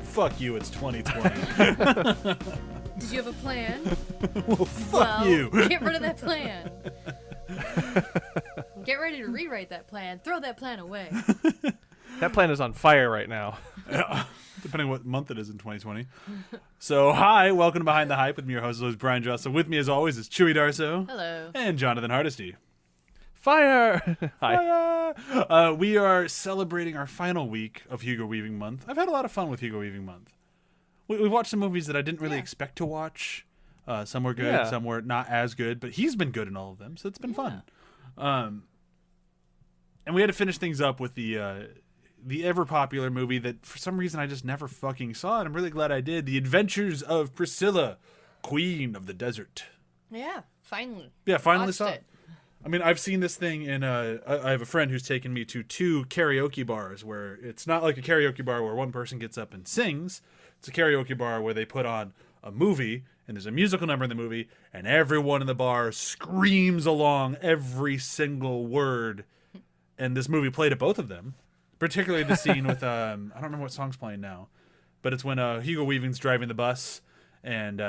Fuck you, it's 2020. Did you have a plan? Well, fuck you. Get rid of that plan. Get ready to rewrite that plan. Throw that plan away. That plan is on fire right now. Yeah, depending what month it is in 2020. So, hi, welcome to Behind the Hype with me, your host, Brian Jossa. With me, as always, is Chewy Darso. Hello. And Jonathan Hardesty. Fire! Hi. Fire! We are celebrating our final week of Hugo Weaving month. I've had a lot of fun with Hugo Weaving month. We've watched some movies that I didn't really expect to watch. Some were good, some were not as good, but he's been good in all of them, so it's been fun. And we had to finish things up with the ever popular movie that for some reason I just never fucking saw, and I'm really glad I did. The Adventures of Priscilla, Queen of the Desert. Yeah, finally. Yeah, finally Watched saw it. I mean, I've seen this thing in I have a friend who's taken me to 2 karaoke bars where it's not like a karaoke bar where one person gets up and sings. It's a karaoke bar where they put on a movie and there's a musical number in the movie and everyone in the bar screams along every single word. And this movie played at both of them, particularly the scene with I don't remember what song's playing now, but it's when Hugo Weaving's driving the bus and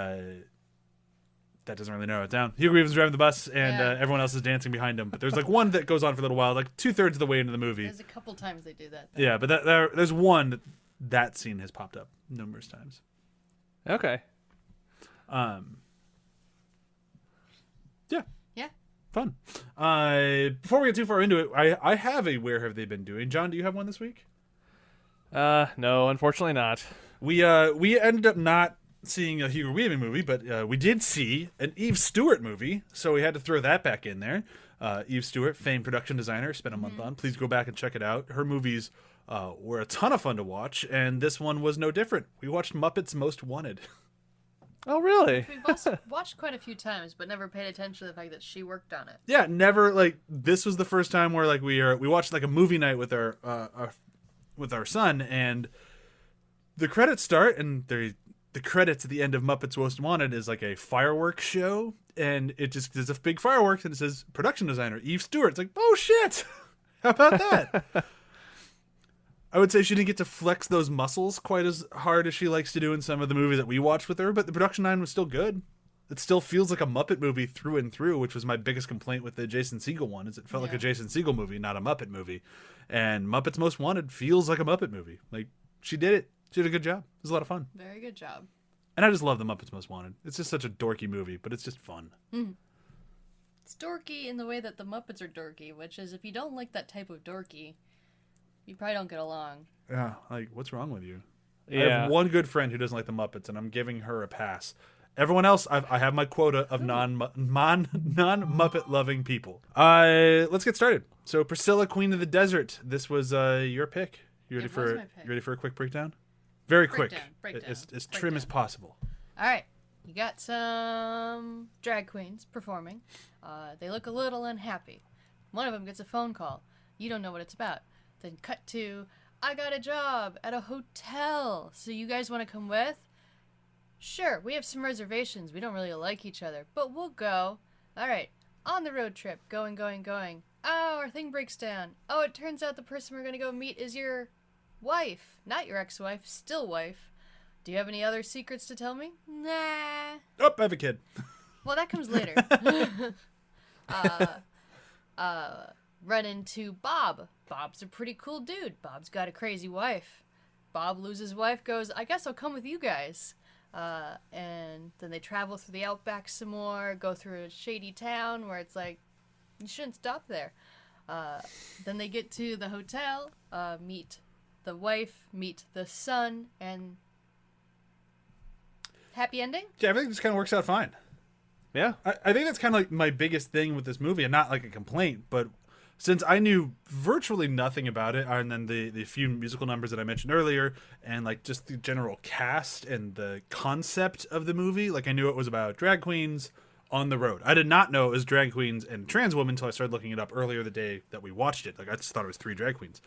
that doesn't really narrow it down. Hugo Weaving's driving the bus, and everyone else is dancing behind him. But there's like one that goes on for a little while, like 2/3 of the way into the movie. There's a couple times they do that, though. Yeah, but there's one that scene has popped up numerous times. Okay. Yeah. Yeah. Fun. Before we get too far into it, I have a Where Have They Been Doing? John, do you have one this week? No, unfortunately not. We ended up not seeing a Hugo Weaving movie, but we did see an Eve Stewart movie, so we had to throw that back in there. Eve Stewart, famed production designer, spent a month on. Please go back and check it out. Her movies were a ton of fun to watch, and this one was no different. We watched Muppets Most Wanted. Oh, really? We've watched quite a few times, but never paid attention to the fact that she worked on it. Yeah, never, like, this was the first time where, like, we watched, like, a movie night with our son, and the credits start, and the credits at the end of Muppets Most Wanted is like a fireworks show, and it just there's a big fireworks, and it says production designer Eve Stewart. It's like, oh shit, how about that? I would say she didn't get to flex those muscles quite as hard as she likes to do in some of the movies that we watched with her, but the production design was still good. It still feels like a Muppet movie through and through, which was my biggest complaint with the Jason Segel one, is it felt like a Jason Segel movie, not a Muppet movie. And Muppets Most Wanted feels like a Muppet movie. Like, she did it. She did a good job. It was a lot of fun. Very good job. And I just love The Muppets Most Wanted. It's just such a dorky movie, but it's just fun. It's dorky in the way that the Muppets are dorky, which is if you don't like that type of dorky, you probably don't get along. Yeah, like, what's wrong with you? Yeah. I have one good friend who doesn't like the Muppets, and I'm giving her a pass. Everyone else, I have my quota of non-Muppet loving people. Let's get started. So, Priscilla, Queen of the Desert. This was your pick. You ready It was my pick. You ready for a quick breakdown? Very quick. Breakdown. As trim as possible. All right. You got some drag queens performing. They look a little unhappy. One of them gets a phone call. You don't know what it's about. Then cut to, I got a job at a hotel. So you guys want to come with? Sure, we have some reservations. We don't really like each other, but we'll go. All right. On the road trip. Going. Oh, our thing breaks down. Oh, it turns out the person we're going to go meet is your wife. Not your ex-wife. Still wife. Do you have any other secrets to tell me? Nah. Oh, I have a kid. Well, that comes later. Run into Bob. Bob's a pretty cool dude. Bob's got a crazy wife. Bob loses wife, goes, I guess I'll come with you guys. And then they travel through the outback some more, go through a shady town where it's like, you shouldn't stop there. Then they get to the hotel, meet the wife, meet the son, and happy ending? Yeah, everything just kind of works out fine. Yeah. I think that's kind of like my biggest thing with this movie, and not like a complaint, but since I knew virtually nothing about it, and then the few musical numbers that I mentioned earlier, and like just the general cast and the concept of the movie, like I knew it was about drag queens on the road. I did not know it was drag queens and trans women until I started looking it up earlier the day that we watched it. Like, I just thought it was 3 drag queens.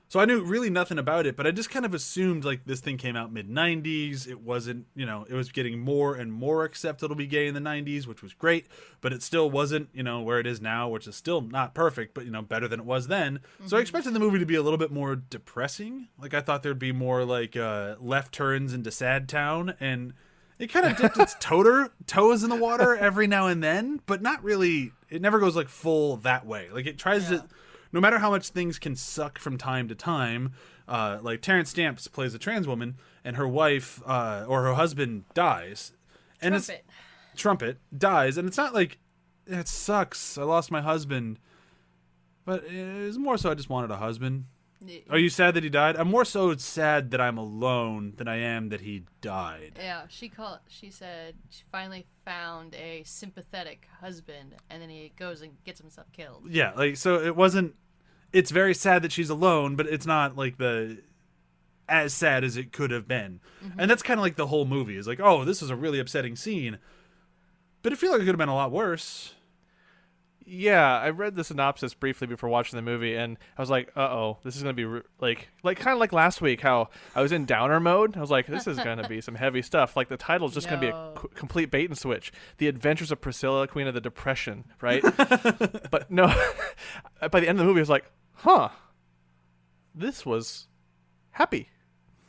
So I knew really nothing about it, but I just kind of assumed like this thing came out mid-90s. It wasn't, it was getting more and more accepted to be gay in the 90s, which was great, but it still wasn't, where it is now, which is still not perfect, but, better than it was then. So I expected the movie to be a little bit more depressing. Like, I thought there'd be more like left turns into Sad Town, and it kind of dipped its toes in the water every now and then, but not really. It never goes like full that way. Like, it tries to... No matter how much things can suck from time to time, like Terrence Stamps plays a trans woman, and her wife or her husband dies, and Trumpet dies, and it's not like it sucks. I lost my husband, but it was more so I just wanted a husband. Are you sad that he died? I'm more so sad that I'm alone than I am that he died. Yeah, she said she finally found a sympathetic husband, and then he goes and gets himself killed. Yeah, like, so it wasn't. It's very sad that she's alone, but it's not like as sad as it could have been. And that's kind of like the whole movie is like, oh, this is a really upsetting scene, but I feel like it could have been a lot worse. Yeah, I read the synopsis briefly before watching the movie, and I was like, uh-oh, this is going to be like kind of like last week, how I was in downer mode. I was like, this is going to be some heavy stuff. Like, the title's just going to be a complete bait and switch. The Adventures of Priscilla, Queen of the Depression, right? But no, by the end of the movie, I was like, huh, this was happy.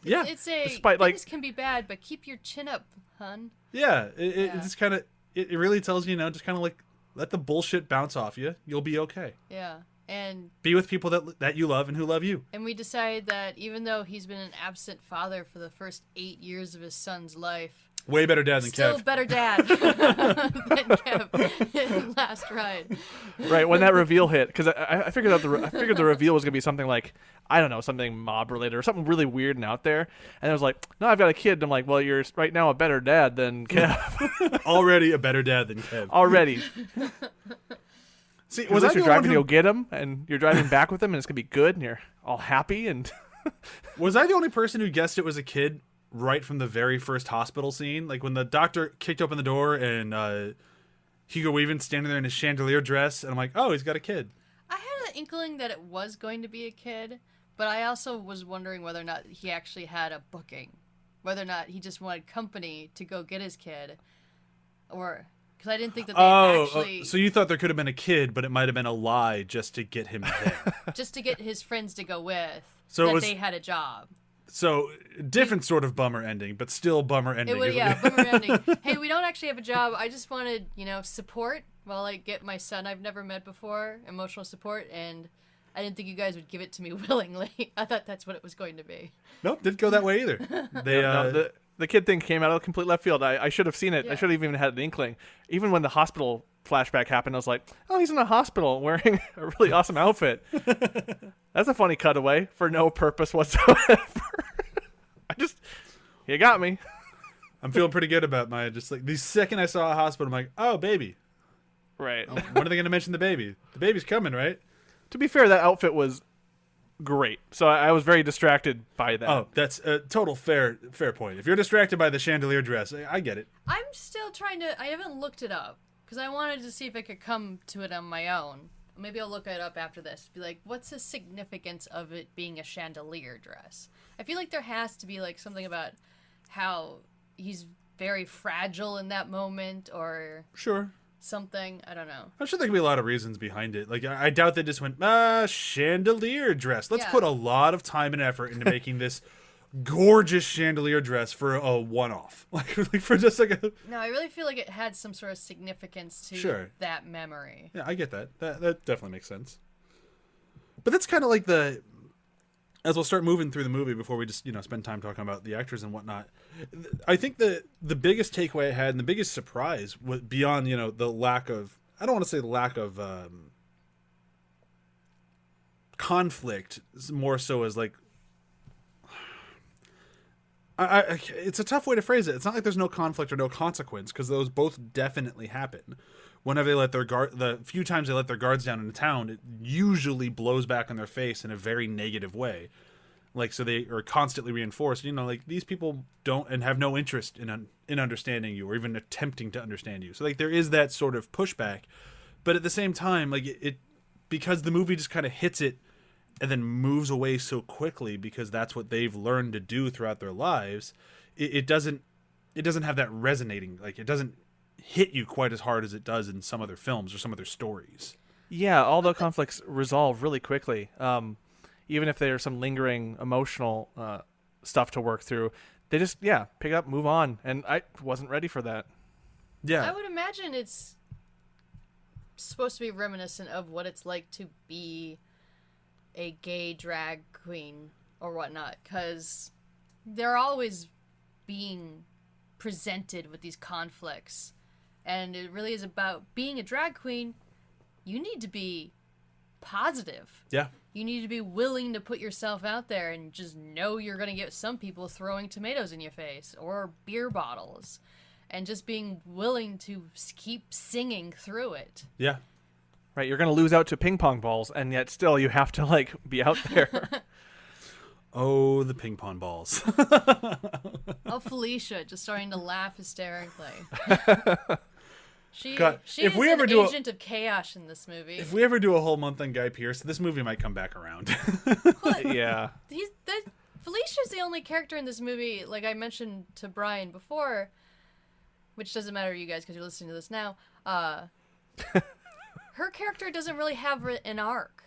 Yeah. Despite, things can be bad, but keep your chin up, hun. Yeah, it just kind of, it really tells you, just kind of like, let the bullshit bounce off you. You'll be okay. Yeah. And be with people that you love and who love you. And we decided that even though he's been an absent father for the first 8 years of his son's life, way better dad than still Kev. Better dad than Kev in Last Ride. Right, when that reveal hit, because I figured out I figured the reveal was gonna be something like, I don't know, something mob related or something really weird and out there. And I was like, no, I've got a kid. And I'm like, well, you're right now a better dad than Kev. Already a better dad than Kev. Already. See, was you're driving to go get him, and you're driving back with him, and it's gonna be good, and you're all happy. And was I the only person who guessed it was a kid right from the very first hospital scene? Like when the doctor kicked open the door and Hugo Weaving standing there in his chandelier dress, and I'm like, oh, he's got a kid. I had an inkling that it was going to be a kid, but I also was wondering whether or not he actually had a booking, whether or not he just wanted company to go get his kid, or because I didn't think that they actually. So you thought there could have been a kid, but it might have been a lie just to get him there, just to get his friends to go with. So that they had a job. So different sort of bummer ending, but still bummer ending. Bummer ending. Hey, we don't actually have a job. I just wanted, support while I get my son I've never met before, emotional support, and I didn't think you guys would give it to me willingly. I thought that's what it was going to be. Nope, didn't go that way either. The kid thing came out of complete left field. I should have seen it. Yeah. I should have even had an inkling. Even when the hospital flashback happened, I was like, oh, he's in a hospital wearing a really awesome outfit. That's a funny cutaway for no purpose whatsoever. You got me. I'm feeling pretty good about my, just like, the second I saw a hospital, I'm like, oh, baby. Right. Oh, when are they going to mention the baby? The baby's coming, right? To be fair, that outfit was great. So I was very distracted by that. Oh, that's a total fair point. If you're distracted by the chandelier dress, I get it. I'm still trying to, I haven't looked it up, because I wanted to see if I could come to it on my own. Maybe I'll look it up after this. Be like, what's the significance of it being a chandelier dress? I feel like there has to be like something about how he's very fragile in that moment, or sure something. I don't know. I'm sure there could be a lot of reasons behind it. Like, I doubt they just went, chandelier dress. Let's put a lot of time and effort into making this gorgeous chandelier dress for a one-off. Like for just like a... No, I really feel like it had some sort of significance to that memory. Yeah, I get that. That definitely makes sense. But that's kind of like the... As we'll start moving through the movie before we just, spend time talking about the actors and whatnot, I think the biggest takeaway I had and the biggest surprise was beyond, the lack of... I don't want to say the lack of conflict, more so as like... it's a tough way to phrase it. It's not like there's no conflict or no consequence, because those both definitely happen. Whenever they let the few times they let their guards down in a town, it usually blows back on their face in a very negative way. Like, so they are constantly reinforced. Like, these people don't and have no interest in understanding you or even attempting to understand you. So like there is that sort of pushback, but at the same time, like it because the movie just kind of hits it and then moves away so quickly because that's what they've learned to do throughout their lives. It doesn't have that resonating, like it doesn't hit you quite as hard as it does in some other films or some other stories. Yeah, all the conflicts resolve really quickly. Even if there's some lingering emotional stuff to work through, they just pick up, move on, and I wasn't ready for that. Yeah, I would imagine it's supposed to be reminiscent of what it's like to be a gay drag queen or whatnot, because they're always being presented with these conflicts, and it really is about being a drag queen. You need to be positive. yeah. You need to be willing to put yourself out there and just know you're going to get some people throwing tomatoes in your face or beer bottles, and just being willing to keep singing through it. Yeah. Right, you're going to lose out to ping pong balls, and yet still you have to like be out there. Oh, the ping pong balls. Oh, Felicia just starting to laugh hysterically. She God, she if is we an ever do agent of chaos in this movie. If we ever do a whole month on Guy Pearce, this movie might come back around. Yeah. Felicia's the only character in this movie, like I mentioned to Brian before, which doesn't matter to you guys because you're listening to this now. Her character doesn't really have an arc.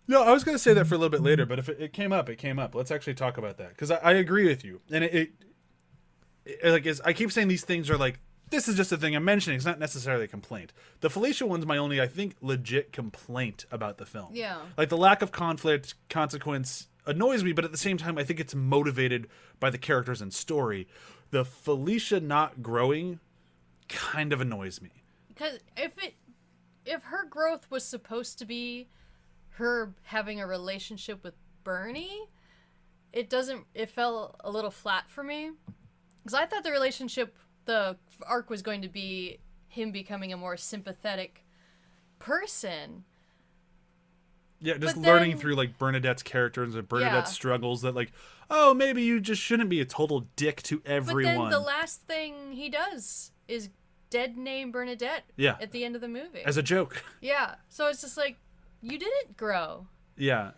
No, I was going to say that for a little bit later, but if it came up, it came up. Let's actually talk about that because I agree with you, and it like I keep saying these things are like this is just a thing I'm mentioning. It's not necessarily a complaint. The Felicia one's my only, I think, legit complaint about the film. Yeah. Like the lack of conflict, consequence annoys me, but at the same time, I think it's motivated by the characters and story. The Felicia not growing kind of annoys me. Because if her growth was supposed to be her having a relationship with Bernie, it fell a little flat for me. Because I thought the arc was going to be him becoming a more sympathetic person. Yeah, just But learning then- through like Bernadette's characters and Bernadette's struggles that like, oh, maybe you just shouldn't be a total dick to But everyone. then the last thing he does is dead name Bernadette Yeah. at the end of the movie. As a joke. Yeah. So it's just like, you didn't grow. Yeah.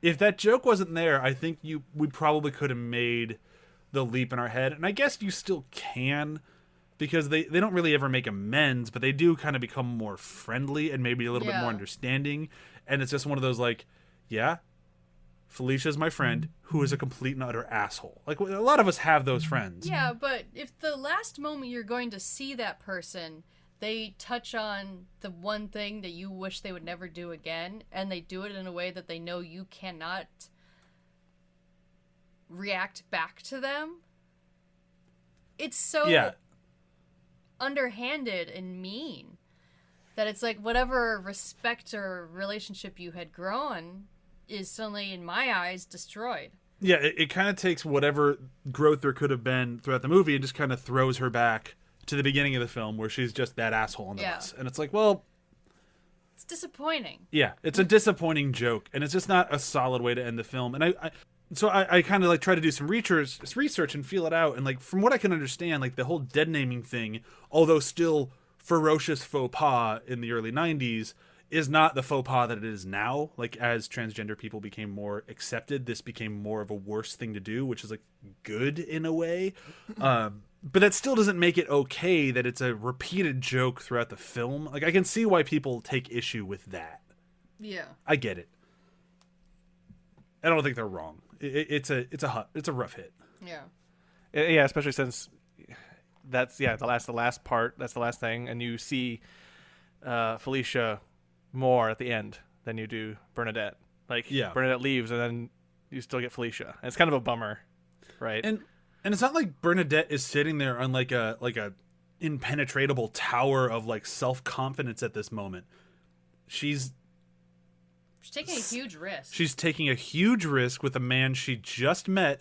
If that joke wasn't there, I think we probably could have made the leap in our head. And I guess you still can because they don't really ever make amends, but they do kind of become more friendly and maybe a little bit Yeah. more understanding. And it's just one of those like, yeah, Felicia's my friend who is a complete and utter asshole. Like a lot of us have those friends. Yeah, but if the last moment you're going to see that person, they touch on the one thing that you wish they would never do again, and they do it in a way that they know you cannot react back to them, it's so Yeah. underhanded and mean that it's like whatever respect or relationship you had grown is suddenly, in my eyes, destroyed. Yeah, it kind of takes whatever growth there could have been throughout the movie and just kind of throws her back to the beginning of the film where she's just that asshole on the Yeah. bus. And it's like, well, It's disappointing. yeah, it's a disappointing joke, and it's just not a solid way to end the film. And I kind of like try to do some research and feel it out. And like from what I can understand, like the whole dead naming thing, although still ferocious faux pas in the early 90s, is not the faux pas that it is now. Like as transgender people became more accepted, this became more of a worse thing to do, which is like good in a way. But that still doesn't make it okay that it's a repeated joke throughout the film. Like I can see why people take issue with that. Yeah. I get it. I don't think they're wrong. It's a rough hit. Yeah. Yeah, especially since that's the last part. That's the last thing, and you see Felicia more at the end than you do Bernadette. Like Bernadette leaves, and then you still get Felicia. And it's kind of a bummer, right? And it's not like Bernadette is sitting there on like a impenetrable tower of like self-confidence at this moment. She's taking a huge risk. She's taking a huge risk with a man she just met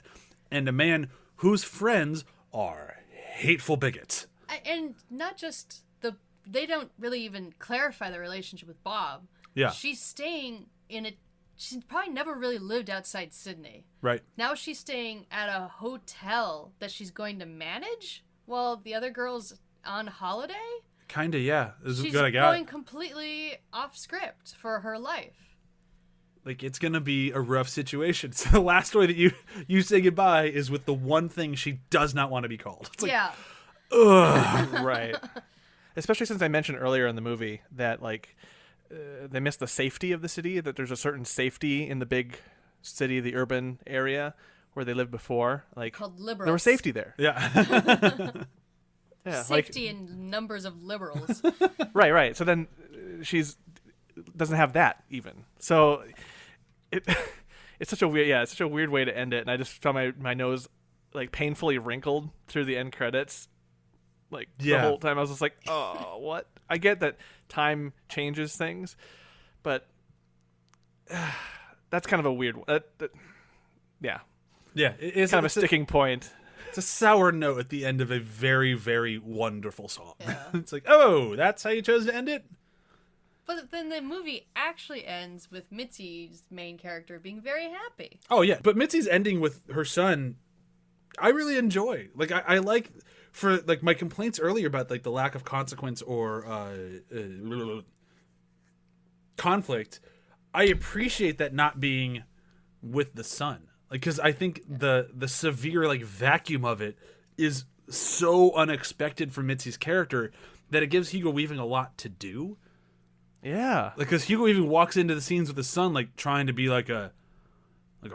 and a man whose friends are hateful bigots. And not just they don't really even clarify the relationship with Bob. Yeah. She's staying in a she's probably never really lived outside Sydney. Right. Now she's staying at a hotel that she's going to manage while the other girl's on holiday. Kinda, yeah. This is She's what I got. going completely off script for her life. Like, it's gonna be a rough situation. So the last way that you say goodbye is with the one thing she does not want to be called. It's like, Yeah. ugh. Right. Especially since I mentioned earlier in the movie that like they miss the safety of the city, that there's a certain safety in the big city, the urban area where they lived before. Like Called liberals. there was safety there. Yeah. Yeah, Safety in numbers of liberals. right. So then she's doesn't have that even. So it's such a weird way to end it. And I just found my nose like painfully wrinkled through the end credits. Like the whole time I was just like, oh, what? I get that time changes things, but that's kind of a weird one. Yeah. Yeah. It's Kind of a sticking point. It's a sour note at the end of a very, very wonderful song. Yeah. It's like, oh, that's how you chose to end it? But then the movie actually ends with Mitzi's main character being very happy. Oh, yeah. But Mitzi's ending with her son, I really enjoy. Like, I like, for, like, my complaints earlier about, like, the lack of consequence or conflict, I appreciate that not being with the son. Like, because I think the severe, like, vacuum of it is so unexpected for Mitzi's character that it gives Hugo Weaving a lot to do. Yeah. Like, because Hugo Weaving walks into the scenes with his son, like, trying to be like a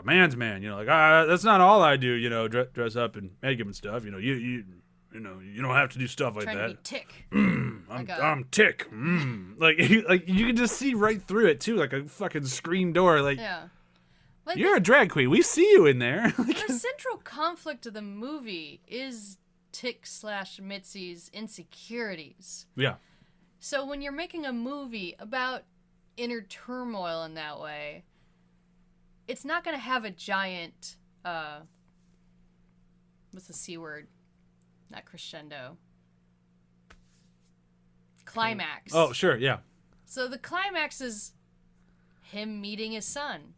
man's man, you know, like, that's not all I do, you know, dress up and make him and stuff, you know, you don't have to do stuff like Trying that. to be Tick. I'm Tick. Like you can just see right through it too, like a fucking screen door. Like, Yeah. Like you're a drag queen. We see you in there. the central conflict of the movie is Tick/Mitzi's insecurities. Yeah. So when you're making a movie about inner turmoil in that way, it's not going to have a giant, what's the C word? Not crescendo. Climax. Oh, sure. Yeah. So the climax is him meeting his son.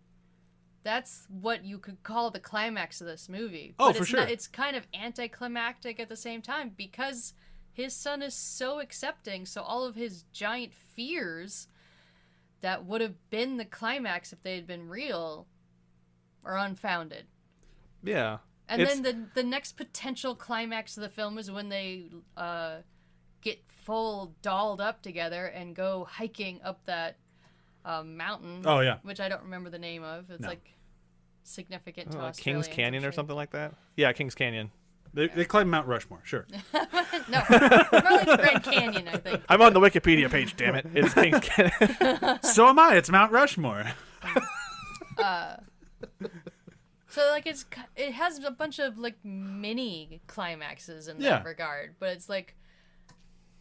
That's what you could call the climax of this movie. Oh, But for it's sure. It's kind of anticlimactic at the same time because his son is so accepting, so all of his giant fears that would have been the climax if they had been real are unfounded. Yeah. And then the next potential climax of the film is when they get full dolled up together and go hiking up that mountain. Oh, yeah. Which I don't remember the name of. It's like significant to Like Australians. Kings Canyon I'm or sure. something like that. Yeah, Kings Canyon. They climb Mount Rushmore. Sure. No, probably the Grand Canyon, I think. I'm on the Wikipedia page, damn it. It's Kings Canyon. So am I. It's Mount Rushmore. So like it has a bunch of like mini climaxes in that regard, but it's like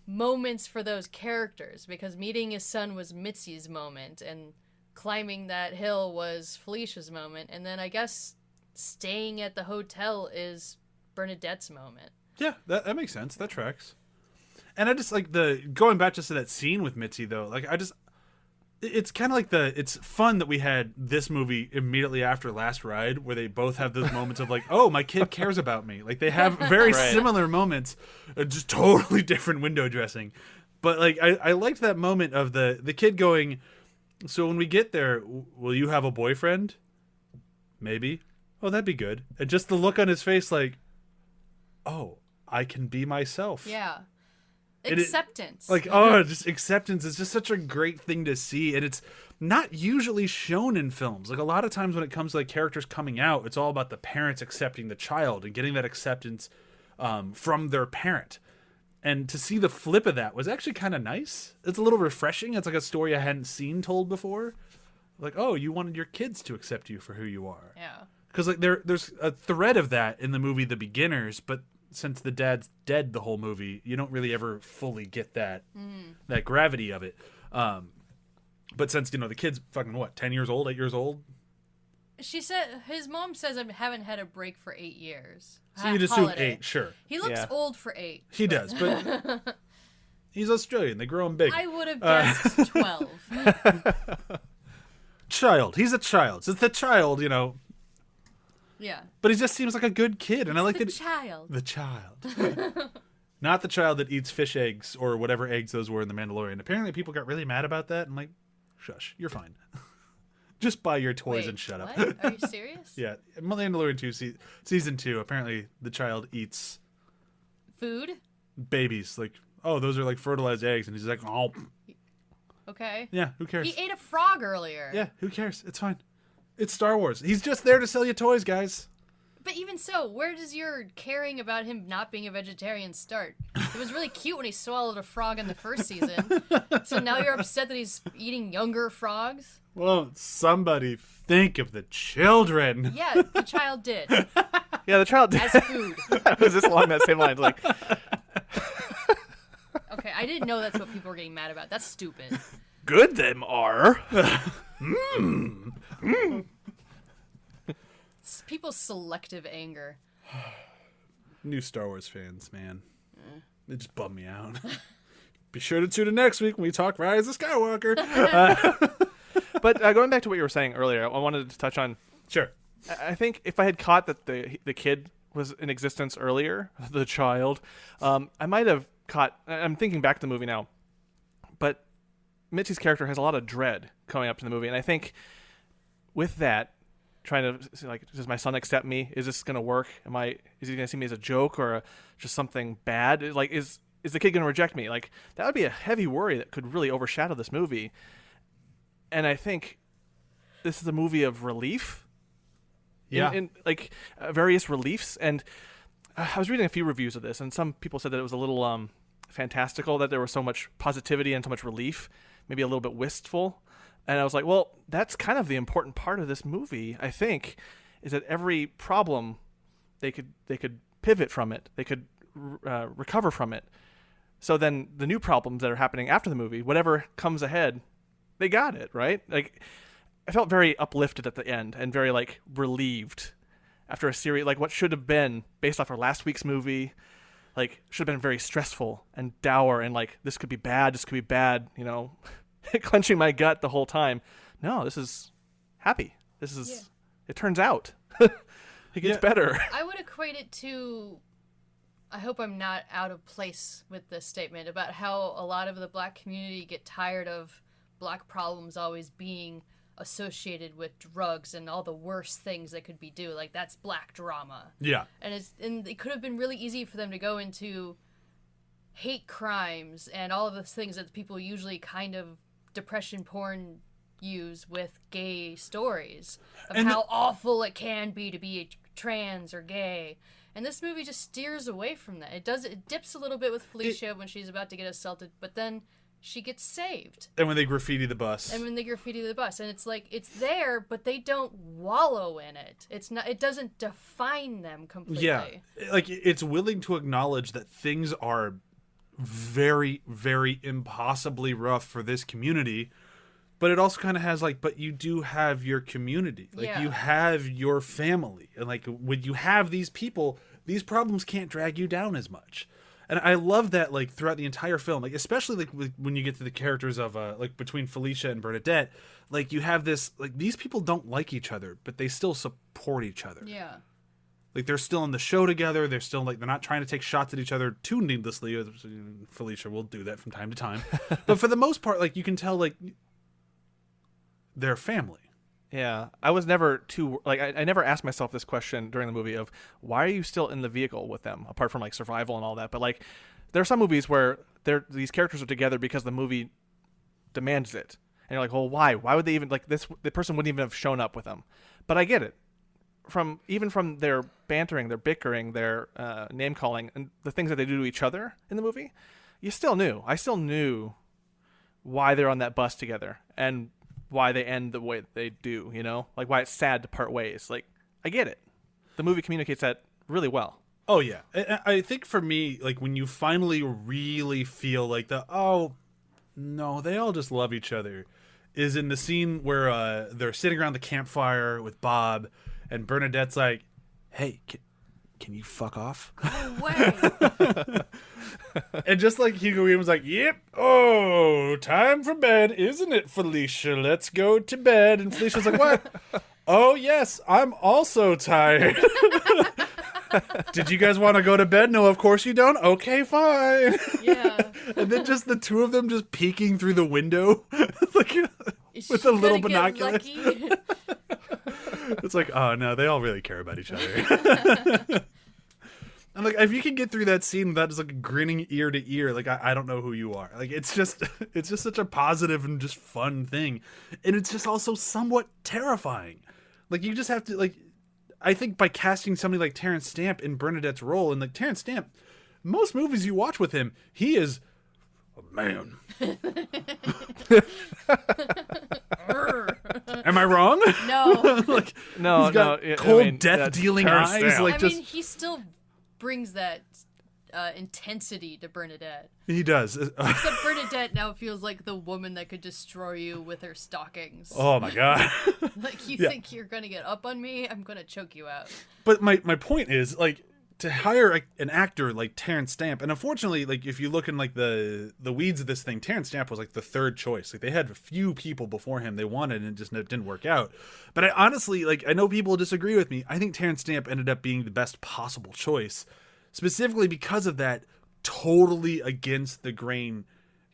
moments for those characters because meeting his son was Mitzi's moment and climbing that hill was Felicia's moment, and then I guess staying at the hotel is Bernadette's moment. Yeah, that makes sense. That tracks. And I just like going back just to that scene with Mitzi though. Like it's kind of like it's fun that we had this movie immediately after Last Ride where they both have those moments of like, oh, my kid cares about me. Like they have very similar moments, just totally different window dressing. But like I liked that moment of the kid going, so when we get there, will you have a boyfriend? Maybe. Oh, that'd be good. And just the look on his face like, oh, I can be myself. Yeah. Acceptance. Just acceptance is just such a great thing to see, and it's not usually shown in films. Like a lot of times when it comes to like characters coming out, it's all about the parents accepting the child and getting that acceptance from their parent. And to see the flip of that was actually kind of nice. It's a little refreshing. It's like a story I hadn't seen told before. Like, oh, you wanted your kids to accept you for who you are. Yeah. Because like there's a thread of that in the movie The Beginners, but since the dad's dead the whole movie, you don't really ever fully get that that gravity of it. But since, the kid's fucking 10 years old, 8 years old? She said his mom says I haven't had a break for 8 years. So you'd assume 8, sure. He looks old for 8. He does, but he's Australian. They grow him big. I would have guessed 12. child. He's a child. So it's the child, Yeah. but he just seems like a good kid, and I like The that. child. The child. Not the child that eats fish eggs or whatever eggs those were in The Mandalorian. Apparently, people got really mad about that. I'm like, shush, you're fine. Just buy your toys Wait, and shut up. what? Are you serious? Yeah, Mandalorian 2 season 2. Apparently, the child eats Food? babies. Like, oh, those are like fertilized eggs, and he's like, oh, Okay. yeah, who cares? He ate a frog earlier. Yeah, who cares? It's fine. It's Star Wars. He's just there to sell you toys, guys. But even so, where does your caring about him not being a vegetarian start? It was really cute when he swallowed a frog in the first season. So now you're upset that he's eating younger frogs? Won't somebody think of the children? Yeah, the child did. Yeah, the child did. As food. I was just along that same line. Like, Okay, I didn't know that's what people were getting mad about. That's stupid. good them are. It's people's selective anger. New Star Wars fans, man. They just bum me out. Be sure to tune in next week when we talk Rise of Skywalker. But going back to what you were saying earlier, I wanted to touch on. Sure. I think if I had caught that the kid was in existence earlier, the child, I might have caught. I'm thinking back to the movie now, but Mitzi's character has a lot of dread coming up to the movie, and I think with that, trying to like, does my son accept me? Is this gonna work? Is he gonna see me as a joke or just something bad? Like, is the kid gonna reject me? Like, that would be a heavy worry that could really overshadow this movie. And I think this is a movie of relief. Yeah. In like various reliefs. And I was reading a few reviews of this, and some people said that it was a little fantastical, that there was so much positivity and so much relief, maybe a little bit wistful. And I was like, well, that's kind of the important part of this movie, I think, is that every problem they could pivot from it, they could recover from it. So then the new problems that are happening after the movie, whatever comes ahead, they got it, right? Like, I felt very uplifted at the end and very like relieved after a series like what should have been based off our last week's movie, like should have been very stressful and dour and like this could be bad, clenching my gut the whole time. No, this is happy. This is It turns out it gets better. I would equate it to, I hope I'm not out of place with this statement about how a lot of the black community get tired of black problems always being associated with drugs and all the worst things that could be due. Like, that's black drama. Yeah. And it could have been really easy for them to go into hate crimes and all of those things that people usually kind of depression porn use with gay stories of how awful it can be to be trans or gay. And this movie just steers away from that. It dips a little bit with Felicia when she's about to get assaulted, but then she gets saved. And when they graffiti the bus. And it's like, it's there, but they don't wallow in it. It doesn't define them completely. Yeah. Like, it's willing to acknowledge that things are very, very impossibly rough for this community, but it also kind of has like, but you do have your community. Like, you have your family. And like, when you have these people, these problems can't drag you down as much. And I love that, like, throughout the entire film, like, especially like when you get to the characters of like between Felicia and Bernadette, like, you have this, like, these people don't like each other, but they still support each other. Yeah. Like, they're still in the show together. They're still like, they're not trying to take shots at each other too needlessly. Felicia will do that from time to time, but for the most part, like, you can tell like they're family. Yeah, I was never too like I never asked myself this question during the movie of why are you still in the vehicle with them apart from like survival and all that. But like, there are some movies where these characters are together because the movie demands it, and you're like, well, why? Why would they even like this? The person wouldn't even have shown up with them. But I get it from their bantering, their bickering, their name calling, and the things that they do to each other in the movie. I still knew why they're on that bus together and why they end the way they do, like why it's sad to part ways. Like, I get it. The movie communicates that really well. Oh yeah. I think for me, like, when you finally really feel like oh no, they all just love each other, is in the scene where they're sitting around the campfire with Bob and Bernadette's like, hey, can you fuck off? No way. And just like Hugo Weaving was like, yep, oh, time for bed, isn't it, Felicia? Let's go to bed. And Felicia's like, what? Oh, yes, I'm also tired. Did you guys want to go to bed? No, of course you don't. Okay, fine. Yeah. And then just the two of them just peeking through the window like, Is with she a little gonna get binoculars. lucky? It's like, oh, no, they all really care about each other. And like, if you can get through that scene without just like grinning ear to ear, like I don't know who you are. Like it's just such a positive and just fun thing, and it's just also somewhat terrifying. Like you just have to like, I think by casting somebody like Terrence Stamp in Bernadette's role, and like Terrence Stamp, most movies you watch with him, he is a man. Am I wrong? No. Like No, he's got no. cold, that's death-dealing Terrence eyes. Stamp. Like I just mean, he still brings that intensity to Bernadette. he does. Except Bernadette now feels like the woman that could destroy you with her stockings. Oh my god. Like, you Yeah. think you're gonna get up on me? I'm gonna choke you out. But my point is, like, to hire an actor like Terrence Stamp, and unfortunately, like, if you look in, like, the weeds of this thing, Terrence Stamp was, like, the third choice. Like, they had a few people before him they wanted, and it didn't work out. But I honestly, like, I know people disagree with me. I think Terrence Stamp ended up being the best possible choice, specifically because of that totally against the grain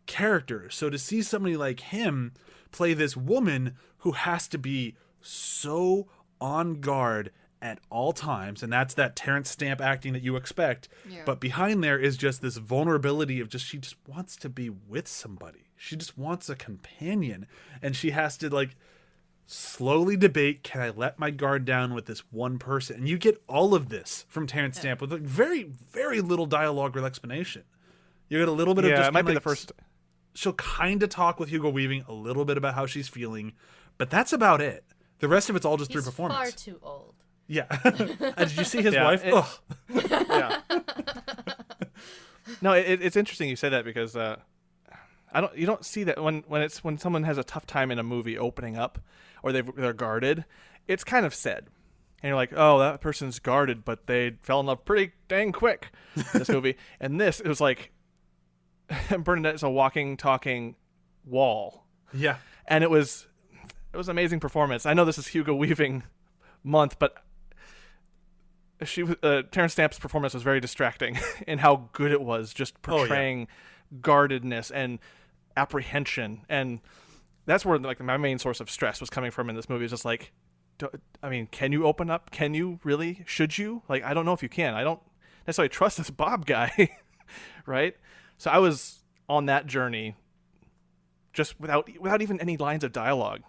character. So to see somebody like him play this woman who has to be so on guard at all times, and that's that Terrence Stamp acting that you expect. Yeah. But behind there is just this vulnerability of she just wants to be with somebody. She just wants a companion, and she has to like slowly debate, can I let my guard down with this one person? And you get all of this from Terrence Stamp with like very, very little dialogue or explanation. You get a little bit of just it might be like, the first. she'll kind of talk with Hugo Weaving a little bit about how she's feeling, but that's about it. The rest of it's all just through He's performance. far too old. Yeah. Did you see his Yeah, wife? Ugh. Yeah. No, it's interesting you say that because you don't see that when someone has a tough time in a movie opening up or they're guarded, it's kind of said. And you're like, oh, that person's guarded, but they fell in love pretty dang quick in this movie. And this, it was like Bernadette's a walking, talking wall. Yeah. And it was an amazing performance. I know this is Hugo Weaving month, but Terrence Stamp's performance was very distracting in how good it was, just portraying guardedness and apprehension, and that's where like my main source of stress was coming from in this movie. It's just like, can you open up? Can you really? Should you? Like, I don't know if you can. I don't necessarily trust this Bob guy, right? So I was on that journey, just without even any lines of dialogue.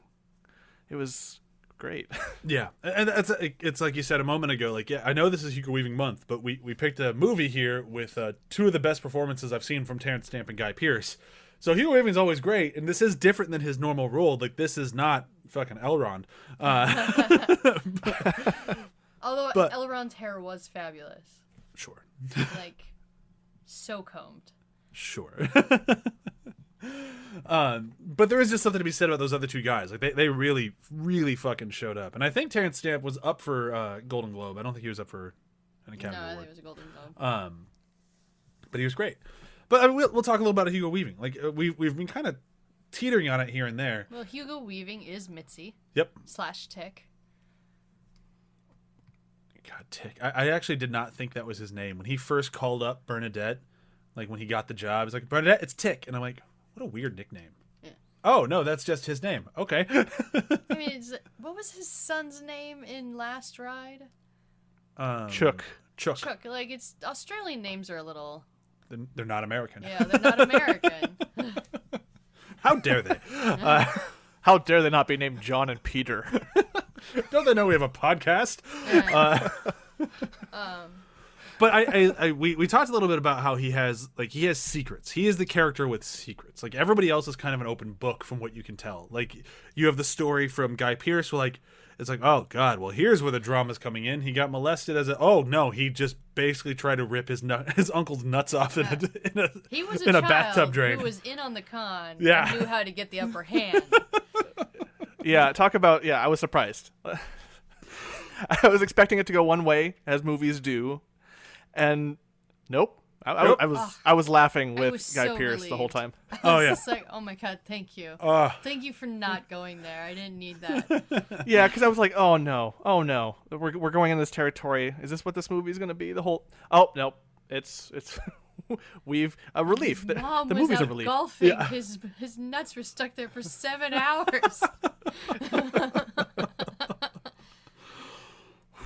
It was great. Yeah, and it's like you said a moment ago. Like, yeah, I know this is Hugo Weaving month, but we picked a movie here with two of the best performances I've seen from Terrence Stamp and Guy Pearce. So Hugo Weaving's always great, and this is different than his normal role. Like, this is not fucking Elrond. Although But- Elrond's hair was fabulous. Sure. Like, so combed. Sure. But there is just something to be said about those other two guys. Like they really, really fucking showed up. And I think Terrence Stamp was up for Golden Globe. I don't think he was up for an Academy No, I think Award. it was a Golden Globe. But he was great. But we'll talk a little about Hugo Weaving. Like we've been kind of teetering on it here and there. Well, Hugo Weaving is Mitzi Yep. / Tick. God, Tick. I actually did not think that was his name when he first called up Bernadette. Like when he got the job, he's like, Bernadette, it's Tick, and I'm like, what a weird nickname. Yeah. Oh no, that's just his name. Okay. I mean, what was his son's name in Last Ride? Chook. Chook. Chuck. Like, it's Australian names are a little. They're not American. Yeah, they're not American. How dare they? How dare they not be named John and Peter? Don't they know we have a podcast? Yeah. But we talked a little bit about how he has secrets. He is the character with secrets. Like everybody else is kind of an open book from what you can tell. Like you have the story from Guy Pearce where it's like, oh God, well here's where the drama's coming in. He got molested he just basically tried to rip his uncle's nuts off in He was a a child bathtub drain. who was in on the con Yeah. and knew how to get the upper hand. Yeah, I was surprised. I was expecting it to go one way, as movies do, and nope. I was laughing I with was Guy so Pearce the whole relieved. time. I Oh, was yeah. just like, oh my god, thank you. Thank you for not going there. I didn't need that. Yeah, because I was like, oh no, we're going in this territory. Is this what this movie is going to be? The whole nope, it's we've a relief. Mom The was movie's a out relief. golfing. Yeah. His nuts were stuck there for 7 hours.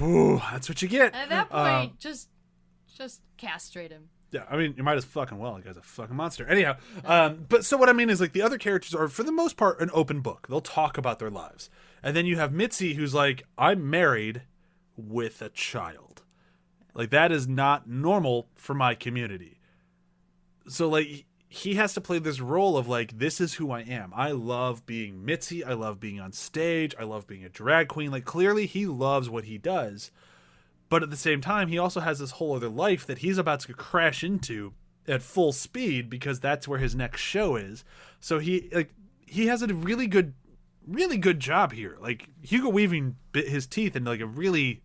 Ooh, that's what you get. At that point, just castrate him. Yeah, I mean, you might as fucking well. The guy's a fucking monster. Anyhow, but so what I mean is, like, the other characters are, for the most part, an open book. They'll talk about their lives. And then you have Mitzi, who's like, I'm married with a child. Like, that is not normal for my community. So, like, he has to play this role of, like, this is who I am. I love being Mitzi. I love being on stage. I love being a drag queen. Like, clearly he loves what he does. But at the same time, he also has this whole other life that he's about to crash into at full speed because that's where his next show is. So he has a really good job here. Like, Hugo Weaving bit his teeth into like a really,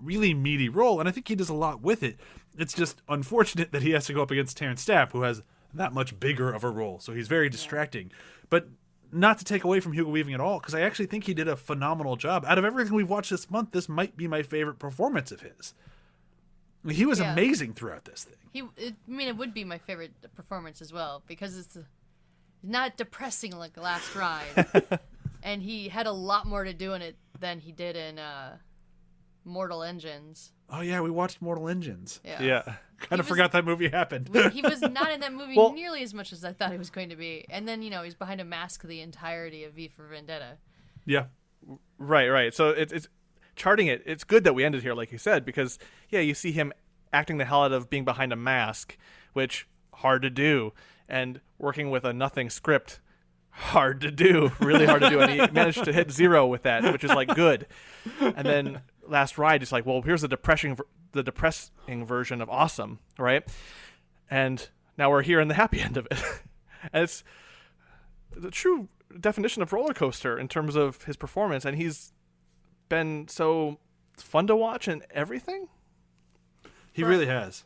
really meaty role, and I think he does a lot with it. It's just unfortunate that he has to go up against Terrence Stamp, who has that much bigger of a role. So he's very distracting. But not to take away from Hugo Weaving at all, because I actually think he did a phenomenal job. Out of everything we've watched this month, this might be my favorite performance of his. He was amazing throughout this thing. It would be my favorite performance as well, because it's not depressing like Last Ride. And he had a lot more to do in it than he did in Mortal Engines. Oh, yeah, we watched Mortal Engines. Yeah. Kind of forgot that movie happened. He was not in that movie Well- nearly as much as I thought he was going to be. And then, he's behind a mask the entirety of V for Vendetta. Yeah. Right. So it's charting it. It's good that we ended here, like you said, because you see him acting the hell out of being behind a mask, which hard to do, and working with a nothing script, hard to do, really hard to do, and he managed to hit 0 with that, which is like good. And then Last Ride is like, well, here's the depressing version of awesome, right? And now we're here in the happy end of it. And it's the true definition of roller coaster in terms of his performance, and he's been so fun to watch and everything. He really has.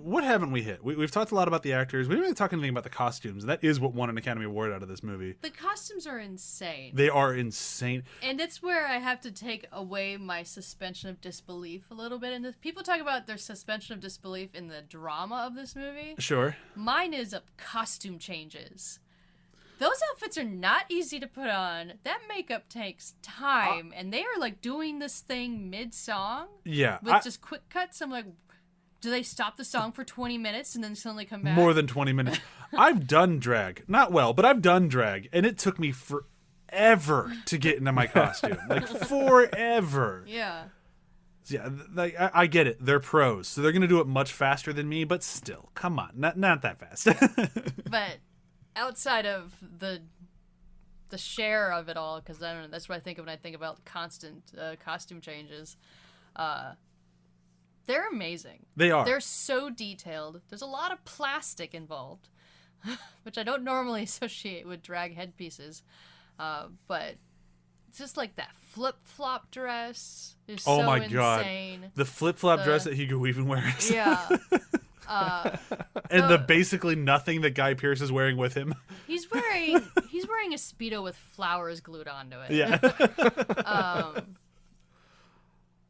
What haven't we hit? We've talked a lot about the actors. We didn't really talk anything about the costumes. That is what won an Academy Award out of this movie. The costumes are insane. They are insane. And it's where I have to take away my suspension of disbelief a little bit in this. People talk about their suspension of disbelief in the drama of this movie. Sure. Mine is of costume changes. Those outfits are not easy to put on. That makeup takes time. And they are like doing this thing mid-song. Yeah. With just quick cuts. I'm like, do they stop the song for 20 minutes and then suddenly come back? More than 20 minutes. I've done drag. Not well, but I've done drag. And it took me forever to get into my costume. Like, forever. Yeah. Yeah, like, I get it. They're pros. So they're going to do it much faster than me. But still, come on. Not that fast. But outside of the share of it all, because I don't know, that's what I think of when I think about constant costume changes. They're amazing. They are. They're so detailed. There's a lot of plastic involved, which I don't normally associate with drag headpieces. But it's just like that flip-flop dress is so my insane. God. The flip-flop dress that Hugo Weaving wears. Yeah. And the basically nothing that Guy Pearce is wearing with him. He's wearing a Speedo with flowers glued onto it. Yeah.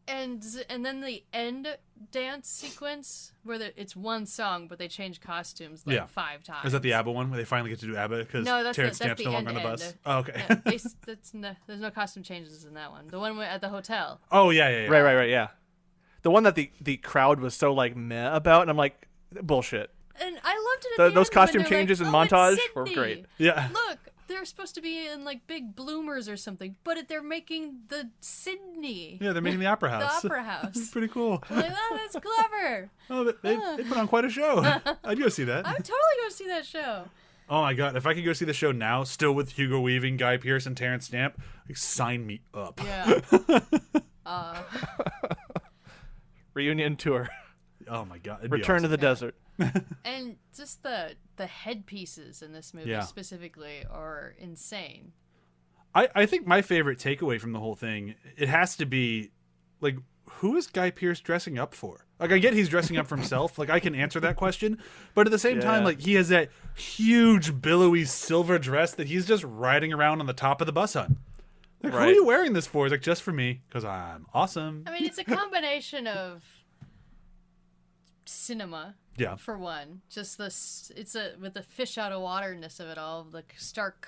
And then the end dance sequence where it's one song but they change costumes like 5 times. Is that the ABBA one where they finally get to do ABBA because no, Terrence that's Stamp's the no longer on the end. bus? Oh, okay. There's no costume changes in that one. The one at the hotel. Oh yeah. Right, yeah. The one that the crowd was so like meh about, and I'm like, bullshit. And I loved it. At Those the end costume when they're changes like, and "Oh, it's montage were Sydney. great. Yeah. Look, they're supposed to be in like big bloomers or something, but they're making the Sydney. Yeah, they're making the Opera The House. Opera House. Pretty cool. I'm like, oh, that's clever. Oh, they put on quite a show. I'd go see that. I would totally go see that show. Oh my God, if I could go see the show now, still with Hugo Weaving, Guy Pearce, and Terrence Stamp, like, sign me up. Yeah. Reunion tour. Oh my God. Return to the desert. And just the headpieces in this movie specifically are insane. I think my favorite takeaway from the whole thing, it has to be, like, who is Guy Pearce dressing up for? Like, I get he's dressing up for himself. Like, I can answer that question. But at the same time, like, he has that huge, billowy silver dress that he's just riding around on the top of the bus on. Like, who are you wearing this for? He's like, just for me, because I'm awesome. I mean, it's a combination of cinema, for one. Just this, with the fish out of waterness of it all, the stark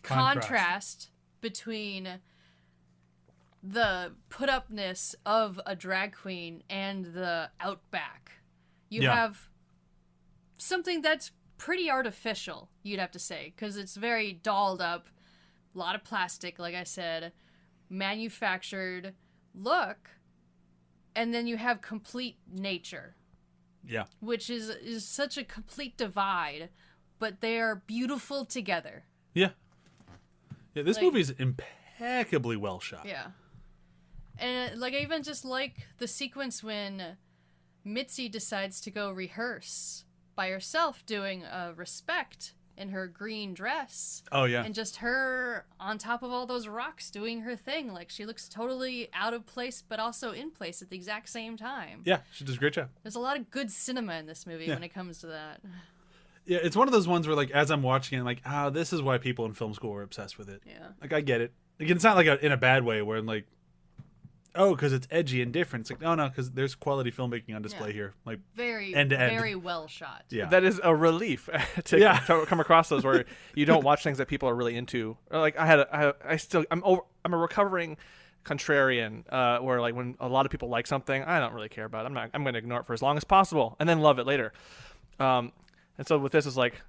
contrast between the put-upness of a drag queen and the outback. You have something that's pretty artificial, you'd have to say, because it's very dolled up, a lot of plastic, like I said, manufactured look, and then you have complete nature. Yeah. Which is such a complete divide, but they are beautiful together. Yeah. Yeah, this movie's impeccably well shot. Yeah. And, like, I even just like the sequence when Mitzi decides to go rehearse by herself doing a respect in her green dress. Oh, yeah. And just her on top of all those rocks doing her thing. Like, she looks totally out of place, but also in place at the exact same time. Yeah, she does a great job. There's a lot of good cinema in this movie when it comes to that. Yeah, it's one of those ones where, like, as I'm watching it, I'm like, this is why people in film school were obsessed with it. Yeah. Like, I get it. Like, it's not like in a bad way where I'm like, because it's edgy and different. It's like, no, because there's quality filmmaking on display here. Like, very, end to end. very well shot. Yeah. That is a relief to come across those where you don't watch things that people are really into. Like I'm a recovering contrarian, where like when a lot of people like something, I don't really care about it. I'm going to ignore it for as long as possible and then love it later. And so with this, it's like,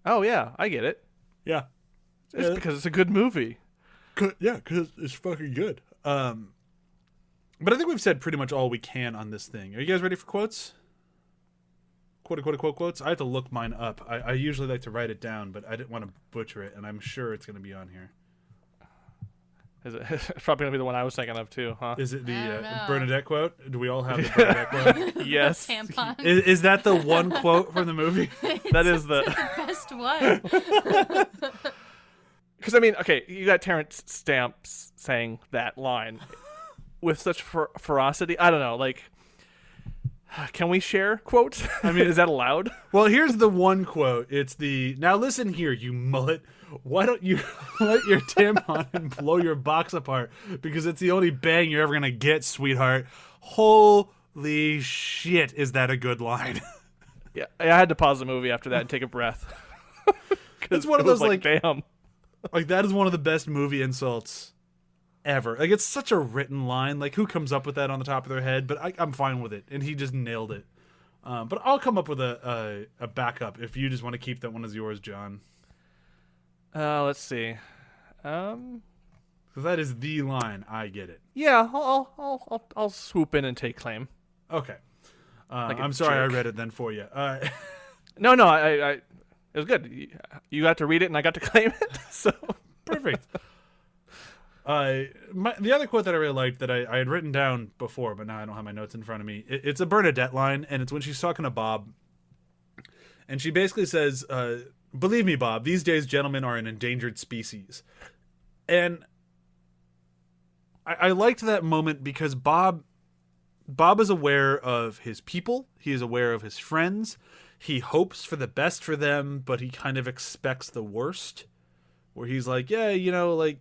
oh yeah, I get it. Yeah. It's because it's a good movie. Yeah, because it's fucking good. But I think we've said pretty much all we can on this thing. Are you guys ready for quotes? Quotes? I have to look mine up. I usually like to write it down, but I didn't want to butcher it, and I'm sure it's going to be on here. It's probably going to be the one I was thinking of, too, huh? Is it the Bernadette quote? Do we all have the Bernadette quote? Yes. Tampon. Is that the one quote from the movie? That is the best one. Because, I mean, okay, you got Terrence Stamps saying that line with such ferocity. I don't know, like, can we share quotes? I mean, is that allowed? Well, here's the one quote. It's now listen here, you mullet. Why don't you let your tampon and blow your box apart? Because it's the only bang you're ever going to get, sweetheart. Holy shit, is that a good line? Yeah, I had to pause the movie after that and take a breath. It's one of those, like, damn. Like, that is one of the best movie insults ever. Like, it's such a written line. Like, who comes up with that on the top of their head? But I'm fine with it, and he just nailed it. But I'll come up with a backup if you just want to keep that one as yours, John. Let's see. So that is the line. I get it. Yeah, I'll swoop in and take claim. Okay. Like I'm sorry jerk. I read it then for you. No, I it was good. You got to read it and I got to claim it. So perfect. The other quote that I really liked that I had written down before, but now I don't have my notes in front of me. It's a Bernadette line, and it's when she's talking to Bob. And she basically says, believe me, Bob, these days gentlemen are an endangered species. And I liked that moment because Bob is aware of his people. He is aware of his friends. He hopes for the best for them, but he kind of expects the worst. Where he's like, yeah, like,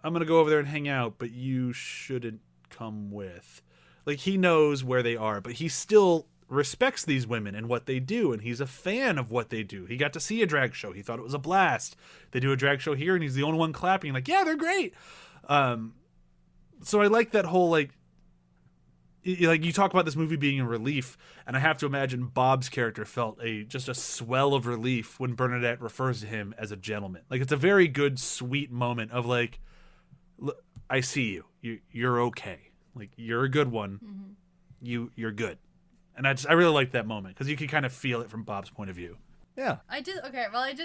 I'm going to go over there and hang out, but you shouldn't come with. Like, he knows where they are, but he still respects these women and what they do, and he's a fan of what they do. He got to see a drag show. He thought it was a blast. They do a drag show here, and he's the only one clapping. Like, yeah, they're great. So I like that whole, like you talk about this movie being a relief, and I have to imagine Bob's character felt just a swell of relief when Bernadette refers to him as a gentleman. Like, it's a very good, sweet moment of, like, I see you. You're okay. Like, you're a good one. Mm-hmm. You're good. And I really like that moment because you can kind of feel it from Bob's point of view. Yeah. I did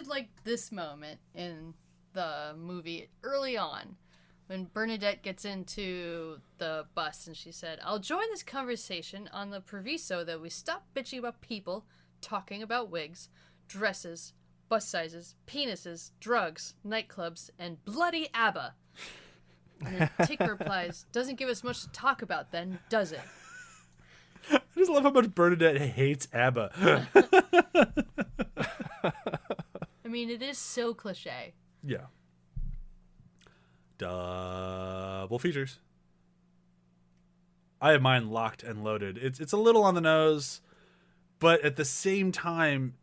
like this moment in the movie early on when Bernadette gets into the bus and she said, I'll join this conversation on the proviso that we stop bitching about people talking about wigs, dresses, bus sizes, penises, drugs, nightclubs, and bloody ABBA. And then Tick replies, "Doesn't give us much to talk about then, does it?" I just love how much Bernadette hates ABBA. I mean, it is so cliche. Yeah. Double features. I have mine locked and loaded. It's a little on the nose, but at the same time,